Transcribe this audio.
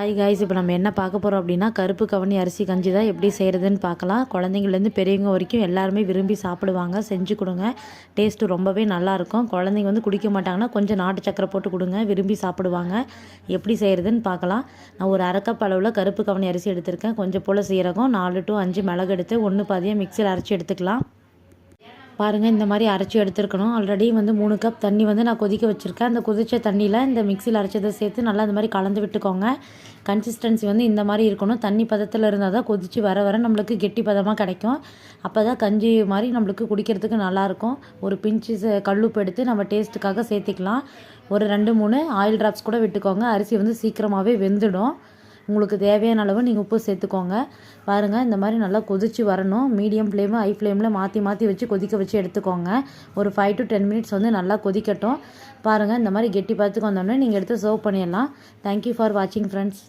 Hi guys, இப்போ நம்ம என்ன பார்க்க போகிறோம் அப்படின்னா கருப்பு கவனி அரிசி கஞ்சி தான் எப்படி செய்கிறதுன்னு பார்க்கலாம். குழந்தைங்கள்லேருந்து பெரியவங்க வரைக்கும் எல்லாருமே விரும்பி சாப்பிடுவாங்க. செஞ்சு கொடுங்க, டேஸ்ட்டு ரொம்பவே நல்லாயிருக்கும். குழந்தைங்க வந்து குடிக்க மாட்டாங்கன்னா கொஞ்சம் நாட்டு சக்கரை போட்டு கொடுங்க, விரும்பி சாப்பிடுவாங்க. எப்படி செய்கிறதுன்னு பார்க்கலாம். நான் ஒரு அரை கப் அளவில் கருப்பு கவனி அரிசி எடுத்திருக்கேன். கொஞ்சம் போல் சீரகம், 4 to 5 மிளகு எடுத்து 1 பாதியாக மிக்சியில் அரைச்சி எடுத்துக்கலாம். பாருங்கள், இந்த மாதிரி அரைச்சி எடுத்துருக்கணும். ஆல்ரெடி வந்து 3 கப் தண்ணி வந்து நான் கொதிக்க வச்சுருக்கேன். அந்த கொதித்த தண்ணியில் இந்த மிக்சியில் அரைச்சதை சேர்த்து நல்லா இந்த மாதிரி கலந்து விட்டுக்கோங்க. கன்சிஸ்டன்சி வந்து இந்த மாதிரி இருக்கணும். தண்ணி பதத்தில் இருந்தால் தான் கொதித்து வர வர நம்மளுக்கு கெட்டி பதமாக கிடைக்கும். அப்போ தான் கஞ்சி மாதிரி நம்மளுக்கு குடிக்கிறதுக்கு நல்லாயிருக்கும். ஒரு பிஞ்சு கல்லுப்பு எடுத்து நம்ம டேஸ்ட்டுக்காக சேர்த்திக்கலாம். ஒரு 2-3 ஆயில் ட்ராப்ஸ் கூட விட்டுக்கோங்க. அரிசி வந்து சீக்கிரமாகவே வெந்துடும். உங்களுக்கு தேவையான அளவு நீங்கள் உப்பு சேர்த்துக்கோங்க. பாருங்கள், இந்த மாதிரி நல்லா கொதித்து வரணும். மீடியம் ஃப்ளேமு ஹை ஃப்ளேமில் மாற்றி வச்சு கொதிக்க வச்சு எடுத்துக்கோங்க. ஒரு 5 to 10 மினிட்ஸ் வந்து நல்லா கொதிக்கட்டும். பாருங்கள், இந்த மாதிரி கெட்டி பார்த்துக்கு வந்தோடனே நீங்கள் எடுத்து சர்வ் பண்ணிடலாம். தேங்க்யூ ஃபார் வாட்சிங் ஃப்ரெண்ட்ஸ்.